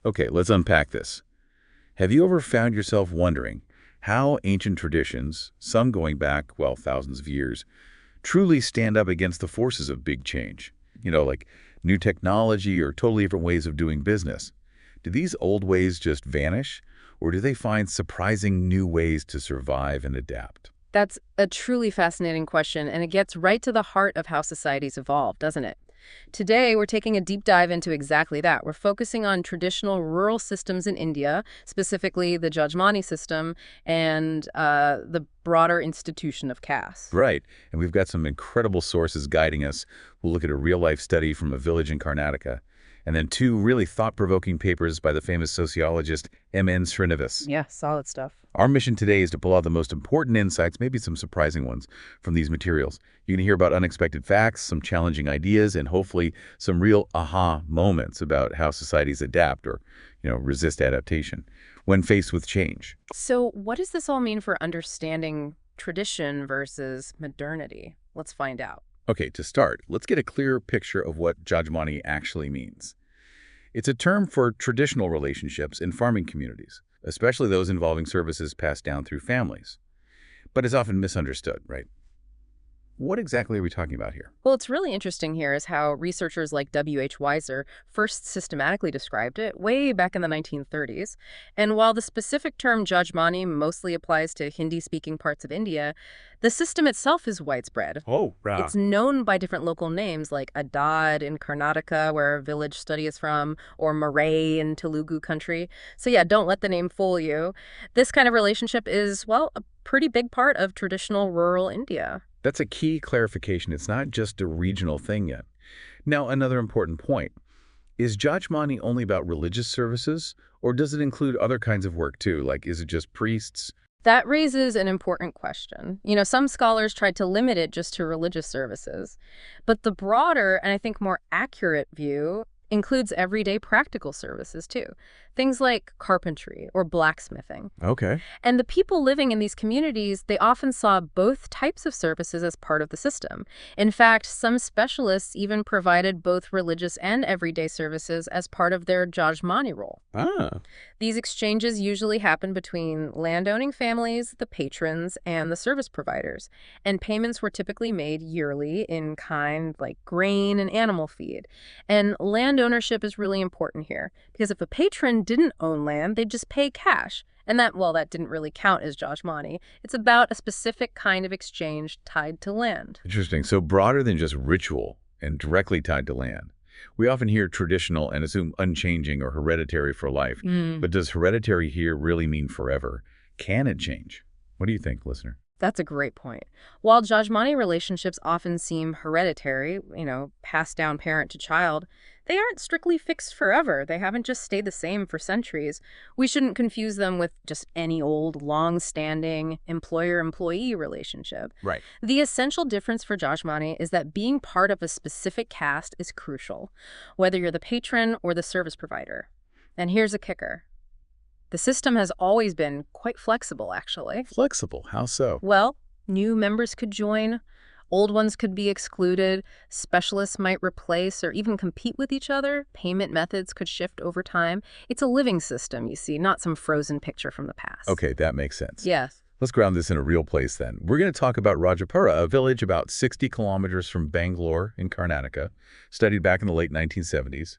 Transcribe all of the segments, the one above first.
Okay, let's unpack this. Have you ever found yourself wondering how ancient traditions, some going back, well, thousands of years, truly stand up against the forces of big change? Like new technology or totally different ways of doing business. Do these old ways just vanish, or do they find surprising new ways to survive and adapt? That's a truly fascinating question, and it gets right to the heart of how societies evolve, doesn't it? Today, we're taking a deep dive into exactly that. We're focusing on traditional rural systems in India, specifically the Jajmani system and the broader institution of caste. Right, and we've got some incredible sources guiding us. We'll look at a real-life study from a village in Karnataka, and then two really thought-provoking papers by the famous sociologist M.N. Srinivas. Yeah, solid stuff. Our mission today is to pull out the most important insights, maybe some surprising ones, from these materials. You're going to hear about unexpected facts, some challenging ideas, and hopefully some real aha moments about how societies adapt or, resist adaptation when faced with change. So what does this all mean for understanding tradition versus modernity? Let's find out. Okay, to start, let's get a clearer picture of what Jajmani actually means. It's a term for traditional relationships in farming communities, especially those involving services passed down through families. But it's often misunderstood, right? What exactly are we talking about here? Well, it's really interesting here is how researchers like W.H. Weiser first systematically described it way back in the 1930s. And while the specific term Jajmani mostly applies to Hindi-speaking parts of India, the system itself is widespread. Oh, right. It's known by different local names like adade in Karnataka, where a village study is from, or Maray in Telugu country. So yeah, don't let the name fool you. This kind of relationship is, well, a pretty big part of traditional rural India. That's a key clarification. It's not just a regional thing yet. Now, another important point. Is Jajmani only about religious services, or does it include other kinds of work too? Like, is it just priests? That raises an important question. Some scholars tried to limit it just to religious services. But the broader, and I think more accurate view, includes everyday practical services too. Things like carpentry or blacksmithing. Okay. And the people living in these communities, they often saw both types of services as part of the system. In fact, some specialists even provided both religious and everyday services as part of their Jajmani role. Ah. These exchanges usually happen between landowning families, the patrons, and the service providers. And payments were typically made yearly in kind, like grain and animal feed. And land ownership is really important here, because if a patron didn't own land, they'd just pay cash. And that didn't really count as Jajmani. It's about a specific kind of exchange tied to land. Interesting. So broader than just ritual and directly tied to land. We often hear traditional and assume unchanging or hereditary for life. But does hereditary here really mean forever? Can it change? What do you think, listener? That's a great point. While Jajmani relationships often seem hereditary, passed down parent to child, they aren't strictly fixed forever. They haven't just stayed the same for centuries. We shouldn't confuse them with just any old, long-standing employer-employee relationship. Right. The essential difference for Jajmani is that being part of a specific caste is crucial, whether you're the patron or the service provider. And here's a kicker. The system has always been quite flexible, actually. Flexible? How so? Well, new members could join, old ones could be excluded, specialists might replace or even compete with each other, payment methods could shift over time. It's a living system, you see, not some frozen picture from the past. Okay, that makes sense. Yes. Let's ground this in a real place then. We're going to talk about Rajapura, a village about 60 kilometers from Bangalore in Karnataka, studied back in the late 1970s.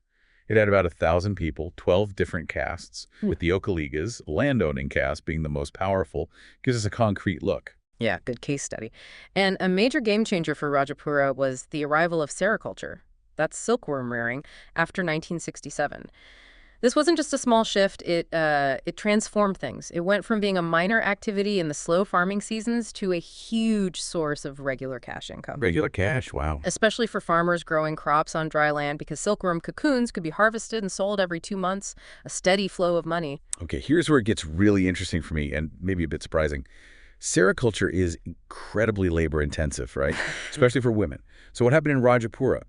It had about 1,000 people, 12 different castes, with the Okaligas, landowning caste, being the most powerful. Gives us a concrete look. Yeah, good case study. And a major game changer for Rajapura was the arrival of sericulture. That's silkworm rearing after 1967. This wasn't just a small shift, it transformed things. It went from being a minor activity in the slow farming seasons to a huge source of regular cash income. Regular cash, wow. Especially for farmers growing crops on dry land, because silkworm cocoons could be harvested and sold every 2 months, a steady flow of money. Okay, here's where it gets really interesting for me and maybe a bit surprising. Sericulture is incredibly labor-intensive, right? Especially for women. So what happened in Rajapura?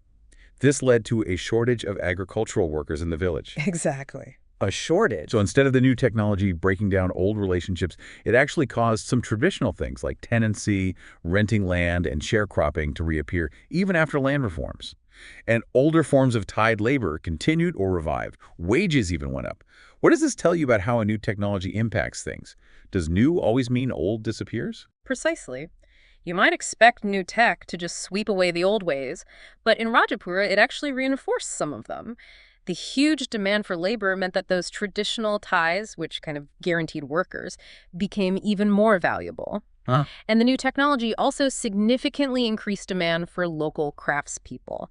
This led to a shortage of agricultural workers in the village. Exactly. A shortage. So instead of the new technology breaking down old relationships, it actually caused some traditional things like tenancy, renting land, and sharecropping to reappear, even after land reforms. And older forms of tied labor continued or revived. Wages even went up. What does this tell you about how a new technology impacts things? Does new always mean old disappears? Precisely. You might expect new tech to just sweep away the old ways, but in Rajapura, it actually reinforced some of them. The huge demand for labor meant that those traditional ties, which kind of guaranteed workers, became even more valuable. Huh. And the new technology also significantly increased demand for local craftspeople.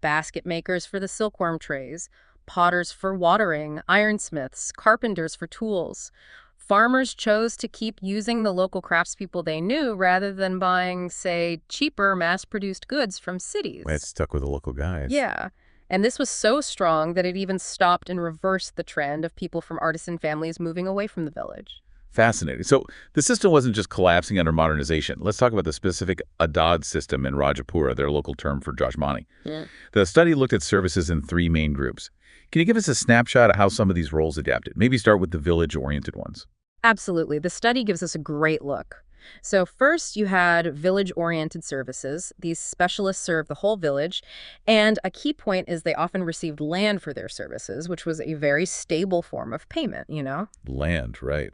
Basket makers for the silkworm trays, potters for watering, ironsmiths, carpenters for tools. Farmers chose to keep using the local craftspeople they knew rather than buying, say, cheaper mass-produced goods from cities. It's stuck with the local guys. Yeah. And this was so strong that it even stopped and reversed the trend of people from artisan families moving away from the village. Fascinating. So the system wasn't just collapsing under modernization. Let's talk about the specific adade system in Rajapura, their local term for Jajmani. Yeah. The study looked at services in three main groups. Can you give us a snapshot of how some of these roles adapted? Maybe start with the village-oriented ones. Absolutely. The study gives us a great look. So first, you had village-oriented services. These specialists served the whole village, and a key point is they often received land for their services, which was a very stable form of payment, you know? Land, right.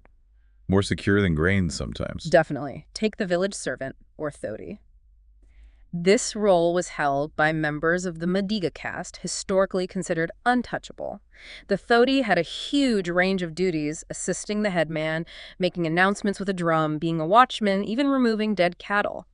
More secure than grain sometimes. Definitely. Take the village servant, or thodi. This role was held by members of the Madiga caste, historically considered untouchable. The thodi had a huge range of duties, assisting the headman, making announcements with a drum, being a watchman, even removing dead cattle.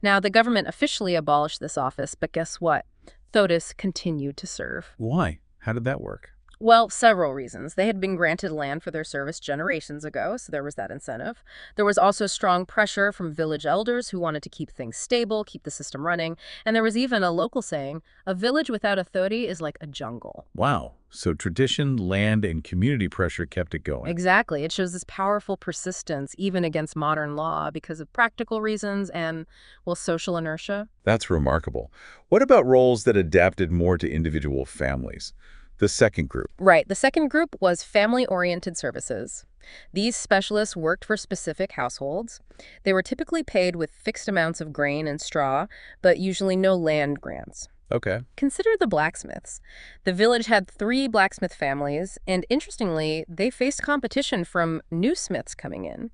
Now, the government officially abolished this office, but guess what? Thodis continued to serve. Why? How did that work? Well, several reasons. They had been granted land for their service generations ago, so there was that incentive. There was also strong pressure from village elders who wanted to keep things stable, keep the system running. And there was even a local saying, a village without a thodi is like a jungle. Wow. So tradition, land, and community pressure kept it going. Exactly. It shows this powerful persistence, even against modern law, because of practical reasons and, well, social inertia. That's remarkable. What about roles that adapted more to individual families? The second group. Right. The second group was family-oriented services. These specialists worked for specific households. They were typically paid with fixed amounts of grain and straw, but usually no land grants. Okay. Consider the blacksmiths. The village had 3 blacksmith families, and interestingly, they faced competition from new smiths coming in.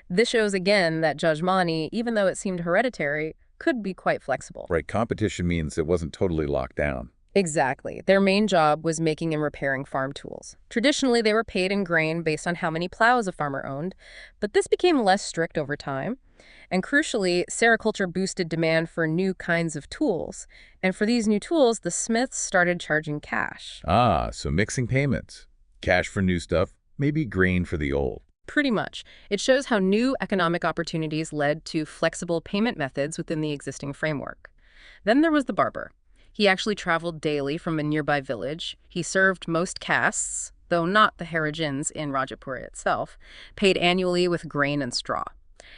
This shows again that Jajmani, even though it seemed hereditary, could be quite flexible. Right. Competition means it wasn't totally locked down. Exactly. Their main job was making and repairing farm tools. Traditionally, they were paid in grain based on how many plows a farmer owned, but this became less strict over time. And crucially, sericulture boosted demand for new kinds of tools. And for these new tools, the smiths started charging cash. Ah, so mixing payments. Cash for new stuff, maybe grain for the old. Pretty much. It shows how new economic opportunities led to flexible payment methods within the existing framework. Then there was the barber. He actually traveled daily from a nearby village. He served most castes, though not the Harijins in Rajapura itself, paid annually with grain and straw.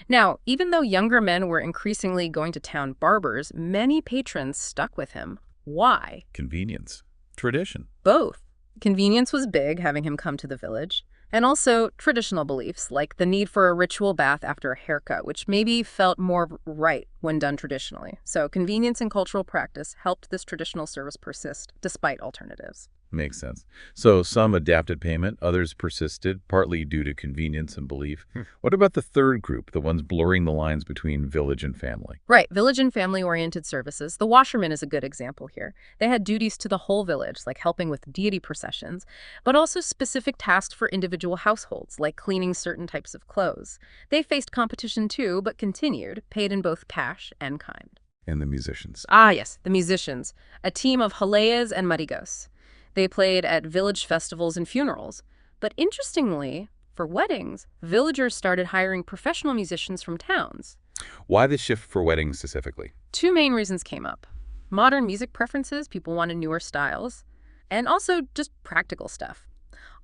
Now, even though younger men were increasingly going to town barbers, many patrons stuck with him. Why? Convenience. Tradition. Both. Convenience was big, having him come to the village. And also traditional beliefs, like the need for a ritual bath after a haircut, which maybe felt more right when done traditionally. So convenience and cultural practice helped this traditional service persist, despite alternatives. Makes sense. So some adapted payment, others persisted, partly due to convenience and belief. What about the third group, the ones blurring the lines between village and family? Right, village and family-oriented services. The washerman is a good example here. They had duties to the whole village, like helping with deity processions, but also specific tasks for individual households, like cleaning certain types of clothes. They faced competition too, but continued, paid in both cash and kind. And the musicians. Ah, yes, the musicians. A team of halayas and marigos. They played at village festivals and funerals. But interestingly, for weddings, villagers started hiring professional musicians from towns. Why the shift for weddings specifically? 2 main reasons came up. Modern music preferences, people wanted newer styles, and also just practical stuff.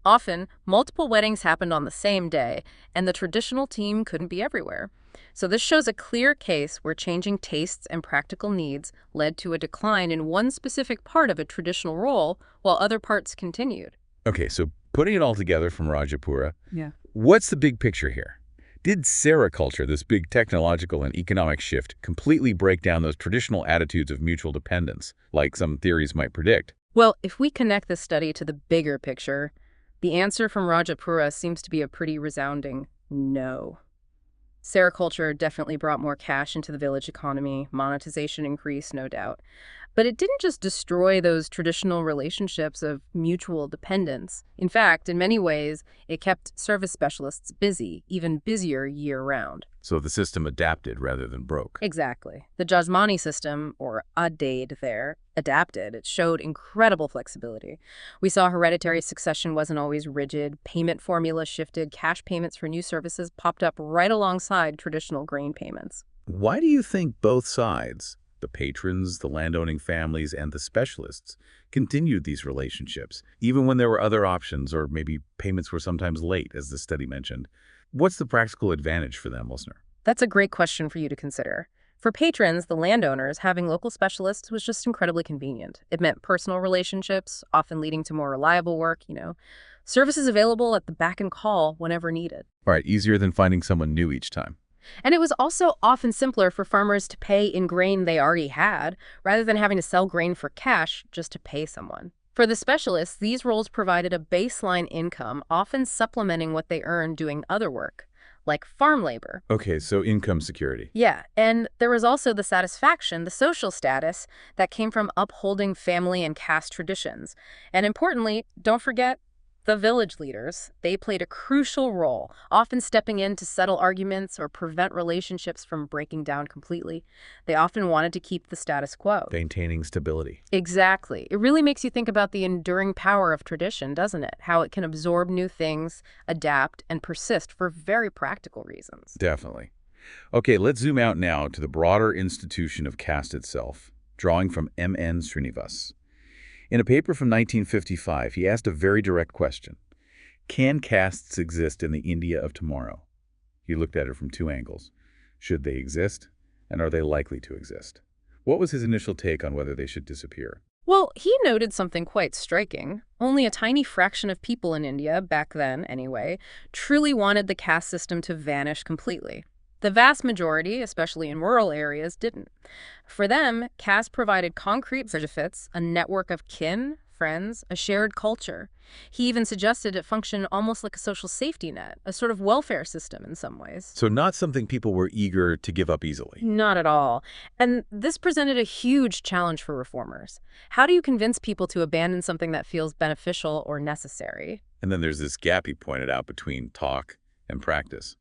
Often, multiple weddings happened on the same day, and the traditional team couldn't be everywhere. So this shows a clear case where changing tastes and practical needs led to a decline in one specific part of a traditional role, while other parts continued. Okay, so putting it all together from Rajapura, Yeah. what's the big picture here? Did sericulture, this big technological and economic shift, completely break down those traditional attitudes of mutual dependence, like some theories might predict? Well, if we connect this study to the bigger picture, the answer from Rajapura seems to be a pretty resounding no. Sericulture definitely brought more cash into the village economy, monetization increased, no doubt. But it didn't just destroy those traditional relationships of mutual dependence. In fact, in many ways, it kept service specialists busy, even busier year-round. So the system adapted rather than broke. Exactly. The Jajmani system, or adade there, adapted. It showed incredible flexibility. We saw hereditary succession wasn't always rigid, payment formulas shifted, cash payments for new services popped up right alongside traditional grain payments. Why do you think both sides, the patrons, the landowning families, and the specialists, continued these relationships, even when there were other options or maybe payments were sometimes late, as the study mentioned? What's the practical advantage for them, listener? That's a great question for you to consider. For patrons, the landowners, having local specialists was just incredibly convenient. It meant personal relationships, often leading to more reliable work, services available at the beck and call whenever needed. All right, easier than finding someone new each time. And it was also often simpler for farmers to pay in grain they already had, rather than having to sell grain for cash just to pay someone. For the specialists, these roles provided a baseline income, often supplementing what they earned doing other work, like farm labor. Okay, so income security. Yeah, and there was also the satisfaction, the social status, that came from upholding family and caste traditions. And importantly, don't forget the village leaders. They played a crucial role, often stepping in to settle arguments or prevent relationships from breaking down completely. They often wanted to keep the status quo. Maintaining stability. Exactly. It really makes you think about the enduring power of tradition, doesn't it? How it can absorb new things, adapt, and persist for very practical reasons. Definitely. Okay, let's zoom out now to the broader institution of caste itself, drawing from M.N. Srinivas. In a paper from 1955, he asked a very direct question. Can castes exist in the India of tomorrow? He looked at it from two angles. Should they exist? And are they likely to exist? What was his initial take on whether they should disappear? Well, he noted something quite striking. Only a tiny fraction of people in India, back then anyway, truly wanted the caste system to vanish completely. The vast majority, especially in rural areas, didn't. For them, caste provided concrete benefits, a network of kin, friends, a shared culture. He even suggested it function almost like a social safety net, a sort of welfare system in some ways. So not something people were eager to give up easily. Not at all. And this presented a huge challenge for reformers. How do you convince people to abandon something that feels beneficial or necessary? And then there's this gap he pointed out between talk and practice.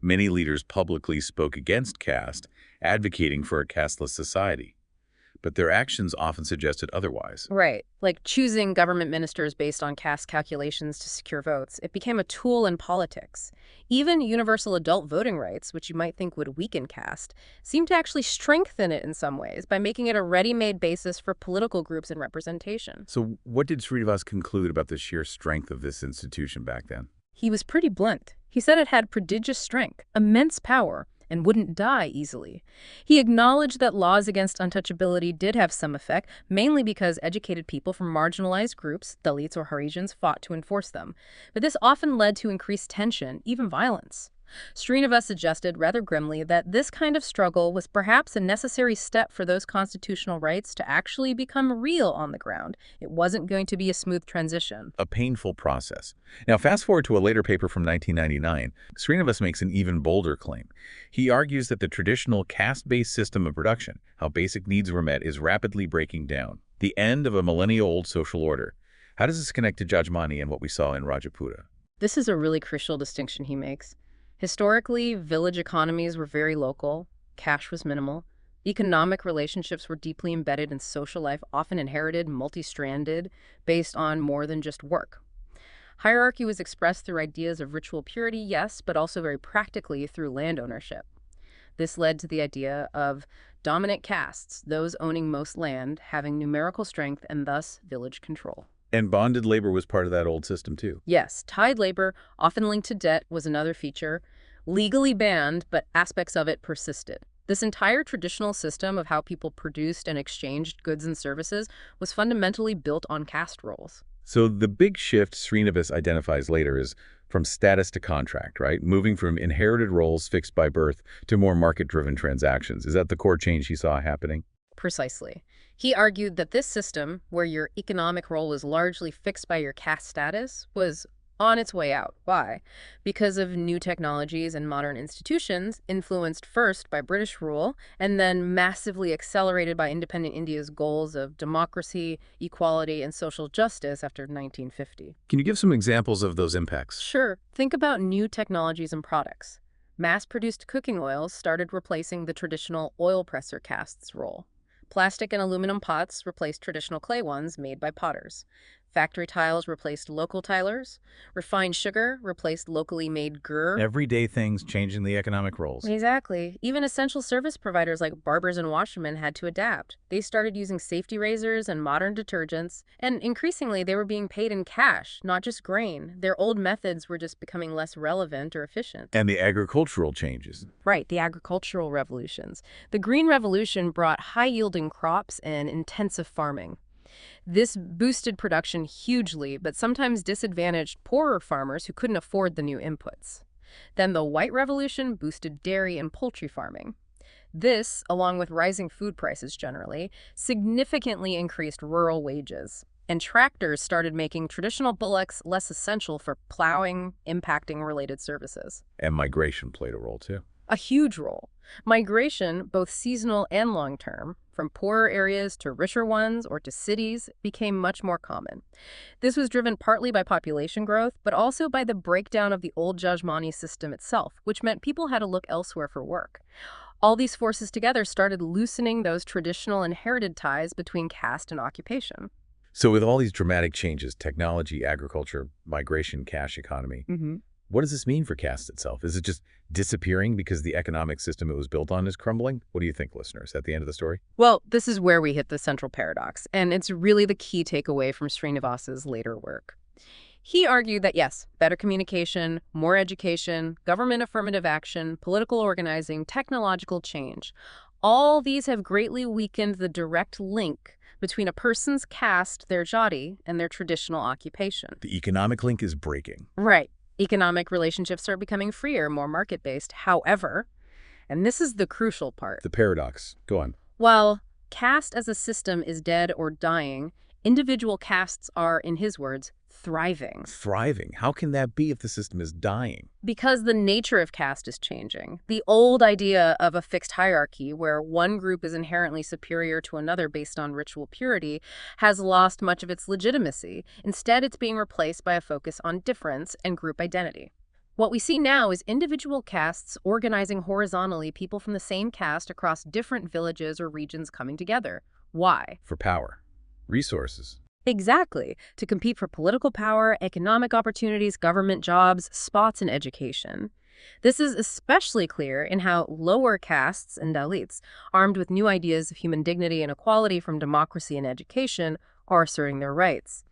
Many leaders publicly spoke against caste, advocating for a casteless society. But their actions often suggested otherwise. Right, like choosing government ministers based on caste calculations to secure votes. It became a tool in politics. Even universal adult voting rights, which you might think would weaken caste, seemed to actually strengthen it in some ways by making it a ready-made basis for political groups and representation. So what did Srinivas conclude about the sheer strength of this institution back then? He was pretty blunt. He said it had prodigious strength, immense power, and wouldn't die easily. He acknowledged that laws against untouchability did have some effect, mainly because educated people from marginalized groups, Dalits or Harijans, fought to enforce them. But this often led to increased tension, even violence. Srinivas suggested, rather grimly, that this kind of struggle was perhaps a necessary step for those constitutional rights to actually become real on the ground. It wasn't going to be a smooth transition. A painful process. Now, fast forward to a later paper from 1999, Srinivas makes an even bolder claim. He argues that the traditional caste-based system of production, how basic needs were met, is rapidly breaking down. The end of a millennia-old social order. How does this connect to Jajmani and what we saw in Rajapura? This is a really crucial distinction he makes. Historically, village economies were very local, cash was minimal. Economic relationships were deeply embedded in social life, often inherited, multi-stranded, based on more than just work. Hierarchy was expressed through ideas of ritual purity, yes, but also very practically through land ownership. This led to the idea of dominant castes, those owning most land, having numerical strength and thus village control. And bonded labor was part of that old system, too. Yes, tied labor, often linked to debt, was another feature. Legally banned, but aspects of it persisted. This entire traditional system of how people produced and exchanged goods and services was fundamentally built on caste roles. So the big shift Srinivas identifies later is from status to contract, right? Moving from inherited roles fixed by birth to more market-driven transactions. Is that the core change he saw happening? Precisely. He argued that this system, where your economic role was largely fixed by your caste status, was on its way out. Why? Because of new technologies and modern institutions, influenced first by British rule and then massively accelerated by independent India's goals of democracy, equality, and social justice after 1950. Can you give some examples of those impacts? Sure. Think about new technologies and products. Mass-produced cooking oils started replacing the traditional oil presser caste's role. Plastic and aluminum pots replaced traditional clay ones made by potters. Factory tiles replaced local tilers. Refined sugar replaced locally made gur. Everyday things changing the economic roles. Exactly. Even essential service providers like barbers and washermen had to adapt. They started using safety razors and modern detergents, and increasingly they were being paid in cash, not just grain. Their old methods were just becoming less relevant or efficient. And the agricultural changes. Right, the agricultural revolutions. The Green Revolution brought high-yielding crops and intensive farming. This boosted production hugely, but sometimes disadvantaged poorer farmers who couldn't afford the new inputs. Then the White Revolution boosted dairy and poultry farming. This, along with rising food prices generally, significantly increased rural wages. And tractors started making traditional bullocks less essential for plowing, impacting related services. And migration played a role too. A huge role. Migration, both seasonal and long-term, from poorer areas to richer ones or to cities, became much more common. This was driven partly by population growth, but also by the breakdown of the old Jajmani system itself, which meant people had to look elsewhere for work. All these forces together started loosening those traditional inherited ties between caste and occupation. So with all these dramatic changes, technology, agriculture, migration, cash economy, what does this mean for caste itself? Is it just disappearing because the economic system it was built on is crumbling? What do you think, listeners, at the end of the story? Well, this is where we hit the central paradox, and it's really the key takeaway from Srinivas's later work. He argued that, yes, better communication, more education, government affirmative action, political organizing, technological change, all these have greatly weakened the direct link between a person's caste, their jati, and their traditional occupation. The economic link is breaking. Right. Economic relationships are becoming freer, more market-based. However, and this is the crucial part. The paradox. Go on. While caste as a system is dead or dying, individual castes are, in his words, thriving. Thriving. How can that be if the system is dying? Because the nature of caste is changing. The old idea of a fixed hierarchy where one group is inherently superior to another based on ritual purity has lost much of its legitimacy. Instead, it's being replaced by a focus on difference and group identity. What we see now is individual castes organizing horizontally people from the same caste across different villages or regions coming together. Why? For power. Resources. Exactly. To compete for political power, economic opportunities, government jobs, spots in education. This is especially clear in how lower castes and Dalits, armed with new ideas of human dignity and equality from democracy and education, are asserting their rights.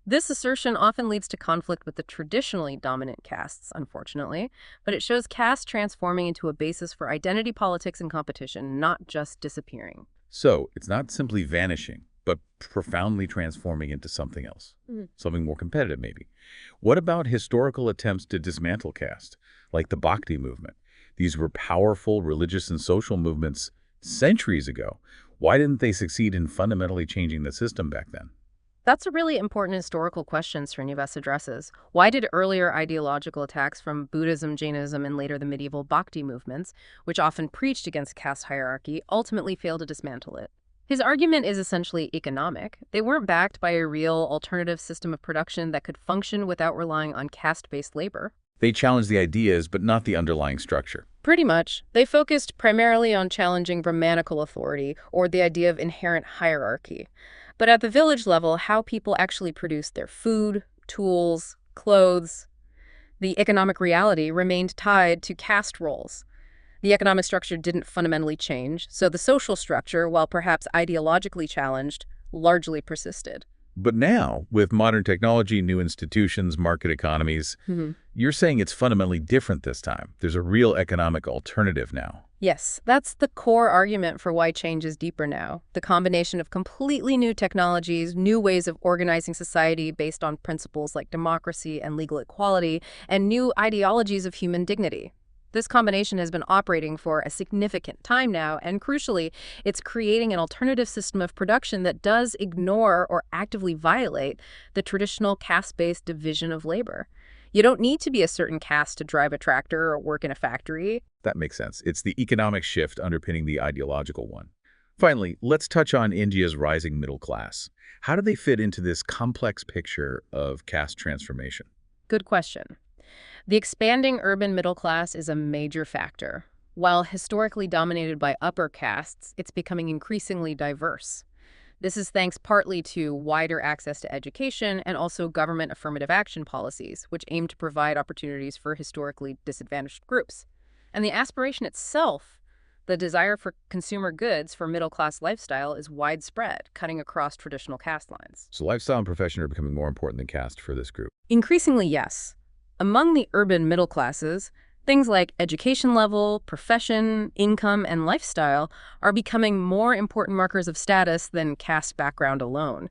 This assertion often leads to conflict with the traditionally dominant castes, unfortunately, but it shows caste transforming into a basis for identity politics and competition, not just disappearing. So, it's not simply vanishing, but profoundly transforming into something else, something more competitive maybe. What about historical attempts to dismantle caste, like the Bhakti movement? These were powerful religious and social movements centuries ago. Why didn't they succeed in fundamentally changing the system back then? That's a really important historical question Srinivas addresses. Why did earlier ideological attacks from Buddhism, Jainism, and later the medieval Bhakti movements, which often preached against caste hierarchy, ultimately fail to dismantle it? His argument is essentially economic. They weren't backed by a real alternative system of production that could function without relying on caste-based labor. They challenged the ideas, but not the underlying structure. Pretty much. They focused primarily on challenging Brahmanical authority or the idea of inherent hierarchy. But at the village level, how people actually produced their food, tools, clothes, the economic reality remained tied to caste roles. The economic structure didn't fundamentally change, so the social structure, while perhaps ideologically challenged, largely persisted. But now, with modern technology, new institutions, market economies, you're saying it's fundamentally different this time. There's a real economic alternative now. Yes, that's the core argument for why change is deeper now. The combination of completely new technologies, new ways of organizing society based on principles like democracy and legal equality, and new ideologies of human dignity. This combination has been operating for a significant time now, and crucially, it's creating an alternative system of production that does ignore or actively violate the traditional caste-based division of labor. You don't need to be a certain caste to drive a tractor or work in a factory. That makes sense. It's the economic shift underpinning the ideological one. Finally, let's touch on India's rising middle class. How do they fit into this complex picture of caste transformation? Good question. The expanding urban middle class is a major factor. While historically dominated by upper castes, it's becoming increasingly diverse. This is thanks partly to wider access to education and also government affirmative action policies, which aim to provide opportunities for historically disadvantaged groups. And the aspiration itself, the desire for consumer goods for middle-class lifestyle, is widespread, cutting across traditional caste lines. So lifestyle and profession are becoming more important than caste for this group. Increasingly, yes. Among the urban middle classes, things like education level, profession, income, and lifestyle are becoming more important markers of status than caste background alone.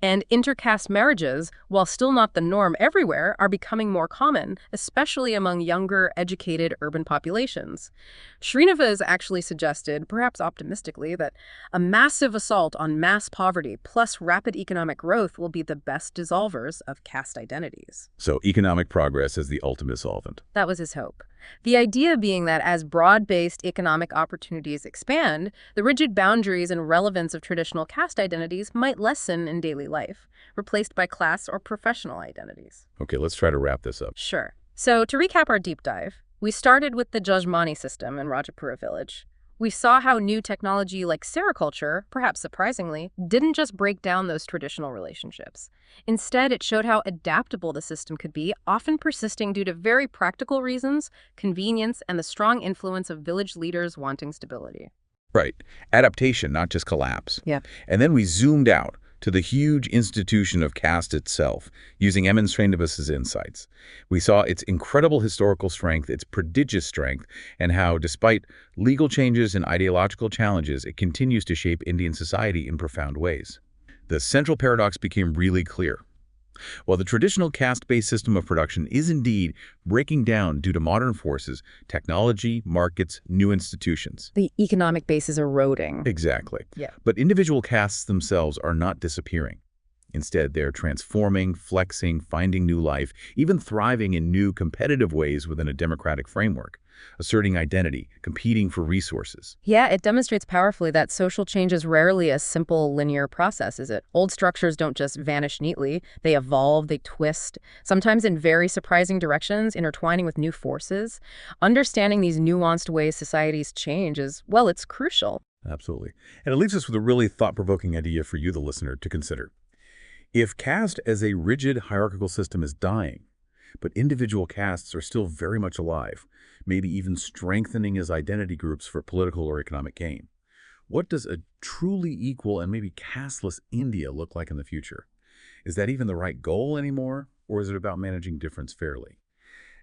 And inter-caste marriages, while still not the norm everywhere, are becoming more common, especially among younger, educated urban populations. Srinivas has actually suggested, perhaps optimistically, that a massive assault on mass poverty plus rapid economic growth will be the best dissolvers of caste identities. So economic progress is the ultimate solvent. That was his hope. The idea being that as broad-based economic opportunities expand, the rigid boundaries and relevance of traditional caste identities might lessen in daily life, replaced by class or professional identities. Okay, let's try to wrap this up. Sure. So to recap our deep dive, we started with the Jajmani System in Rajapura village. We saw how new technology like sericulture, perhaps surprisingly, didn't just break down those traditional relationships. Instead, it showed how adaptable the system could be, often persisting due to very practical reasons, convenience, and the strong influence of village leaders wanting stability. Right. Adaptation, not just collapse. Yeah. And then we zoomed out to the huge institution of caste itself, using M. N. Srinivas's insights. We saw its incredible historical strength, its prodigious strength, and how, despite legal changes and ideological challenges, it continues to shape Indian society in profound ways. The central paradox became really clear. While the traditional caste-based system of production is indeed breaking down due to modern forces, technology, markets, new institutions. The economic base is eroding. Exactly. Yeah. But individual castes themselves are not disappearing. Instead, they're transforming, flexing, finding new life, even thriving in new competitive ways within a democratic framework, asserting identity, competing for resources. Yeah, it demonstrates powerfully that social change is rarely a simple linear process, is it? Old structures don't just vanish neatly. They evolve, they twist, sometimes in very surprising directions, intertwining with new forces. Understanding these nuanced ways societies change is, well, it's crucial. Absolutely. And it leaves us with a really thought-provoking idea for you, the listener, to consider. If caste as a rigid hierarchical system is dying, but individual castes are still very much alive, maybe even strengthening as identity groups for political or economic gain, what does a truly equal and maybe casteless India look like in the future? Is that even the right goal anymore, or is it about managing difference fairly?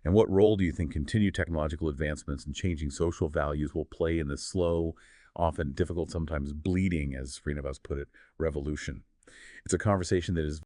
And what role do you think continued technological advancements and changing social values will play in this slow, often difficult, sometimes bleeding, as Srinivas put it, revolution? It's a conversation that is